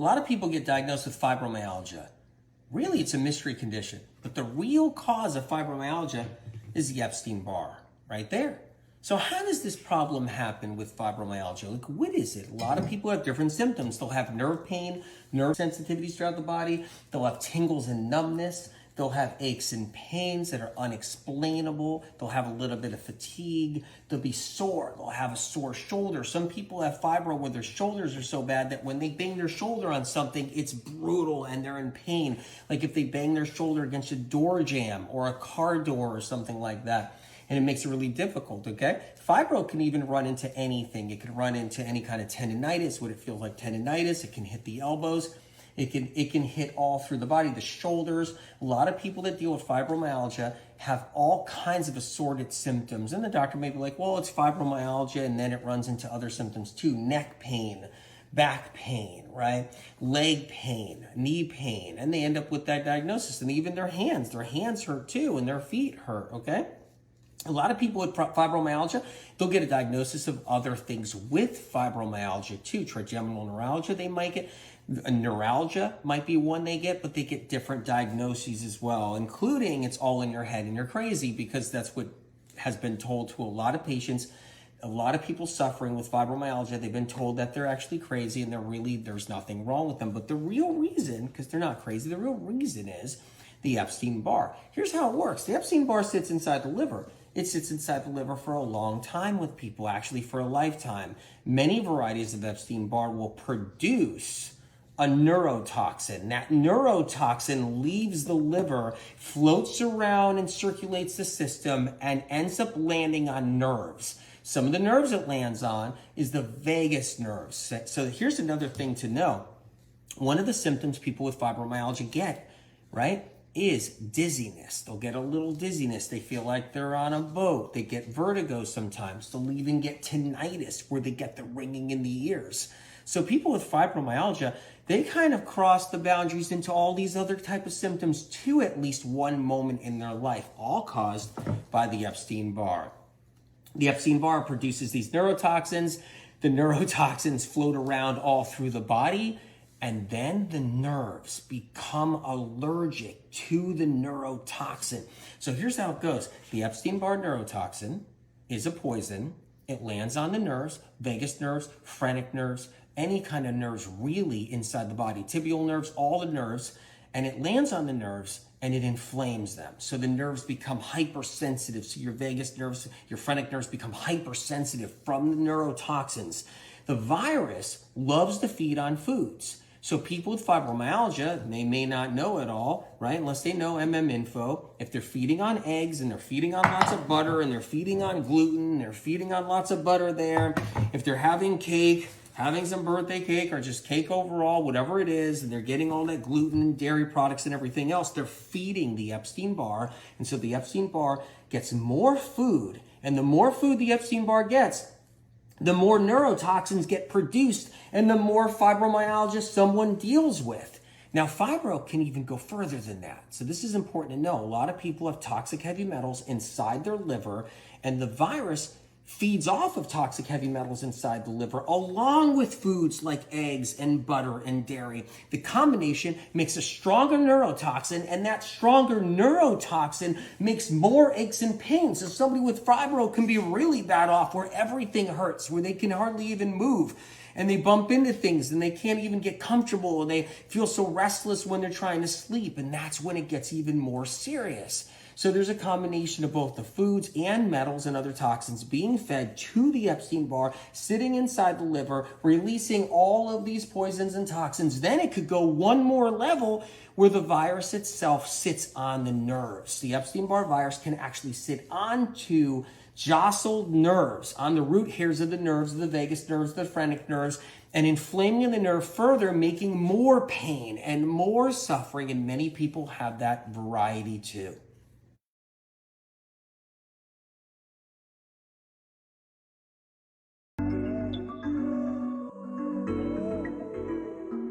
lot of people get diagnosed with fibromyalgia. Really, it's a mystery condition. But the real cause of fibromyalgia is the Epstein-Barr, right there. So how does this problem happen with fibromyalgia? Like, what is it? A lot of people have different symptoms. They'll have nerve pain, nerve sensitivities throughout the body. They'll have tingles and numbness. They'll have aches and pains that are unexplainable. They'll have a little bit of fatigue. They'll be sore. They'll have a sore shoulder. Some people have fibro where their shoulders are so bad that when they bang their shoulder on something, it's brutal and they're in pain. Like if they bang their shoulder against a door jamb or a car door or something like that. And it makes it really difficult, okay? Fibro can even run into anything. It can run into any kind of tendinitis, what it feels like tendinitis. It can hit the elbows. It can hit all through the body, the shoulders. A lot of people that deal with fibromyalgia have all kinds of assorted symptoms. And the doctor may be like, well, it's fibromyalgia, and then it runs into other symptoms too. Neck pain, back pain, right? Leg pain, knee pain. And they end up with that diagnosis. And even their hands hurt too, and their feet hurt, okay? A lot of people with fibromyalgia, they'll get a diagnosis of other things with fibromyalgia too. Trigeminal neuralgia, they might get. A neuralgia might be one they get, but they get different diagnoses as well, including it's all in your head and you're crazy, because that's what has been told to a lot of patients. A lot of people suffering with fibromyalgia, they've been told that they're actually crazy and there's nothing wrong with them. But the real reason, because they're not crazy, the real reason is the Epstein-Barr. Here's how it works. The Epstein-Barr sits inside the liver. It sits inside the liver for a long time with people, actually for a lifetime. Many varieties of Epstein-Barr will produce a neurotoxin. That neurotoxin leaves the liver, floats around and circulates the system, and ends up landing on nerves. Some of the nerves it lands on is the vagus nerves. So here's another thing to know. One of the symptoms people with fibromyalgia get, right, is dizziness. They'll get a little dizziness. They feel like they're on a boat. They get vertigo sometimes. They'll even get tinnitus, where they get the ringing in the ears. So people with fibromyalgia, they kind of cross the boundaries into all these other type of symptoms too, at least one moment in their life, all caused by the Epstein-Barr. The Epstein-Barr produces these neurotoxins. The neurotoxins float around all through the body, and then the nerves become allergic to the neurotoxin. So here's how it goes. The Epstein-Barr neurotoxin is a poison. It lands on the nerves, vagus nerves, phrenic nerves, any kind of nerves really inside the body, tibial nerves, all the nerves, and it lands on the nerves and it inflames them. So the nerves become hypersensitive. So your vagus nerves, your phrenic nerves become hypersensitive from the neurotoxins. The virus loves to feed on foods. So people with fibromyalgia, they may not know it all, right? Unless they know info. If they're feeding on eggs and they're feeding on lots of butter and they're feeding on gluten, they're feeding on lots of butter there. If they're having cake, having some birthday cake or just cake overall, whatever it is, and they're getting all that gluten, dairy products, and everything else, they're feeding the Epstein-Barr. And so the Epstein-Barr gets more food. And the more food the Epstein-Barr gets, the more neurotoxins get produced and the more fibromyalgia someone deals with. Now, fibro can even go further than that. So this is important to know. A lot of people have toxic heavy metals inside their liver, and the virus feeds off of toxic heavy metals inside the liver, along with foods like eggs and butter and dairy. The combination makes a stronger neurotoxin, and that stronger neurotoxin makes more aches and pains. So somebody with fibro can be really bad off, where everything hurts, where they can hardly even move, and they bump into things, and they can't even get comfortable, and they feel so restless when they're trying to sleep, and that's when it gets even more serious. So there's a combination of both the foods and metals and other toxins being fed to the Epstein-Barr, sitting inside the liver, releasing all of these poisons and toxins. Then it could go one more level, where the virus itself sits on the nerves. The Epstein-Barr virus can actually sit onto jostled nerves, on the root hairs of the nerves, the vagus nerves, the phrenic nerves, and inflaming the nerve further, making more pain and more suffering. And many people have that variety too.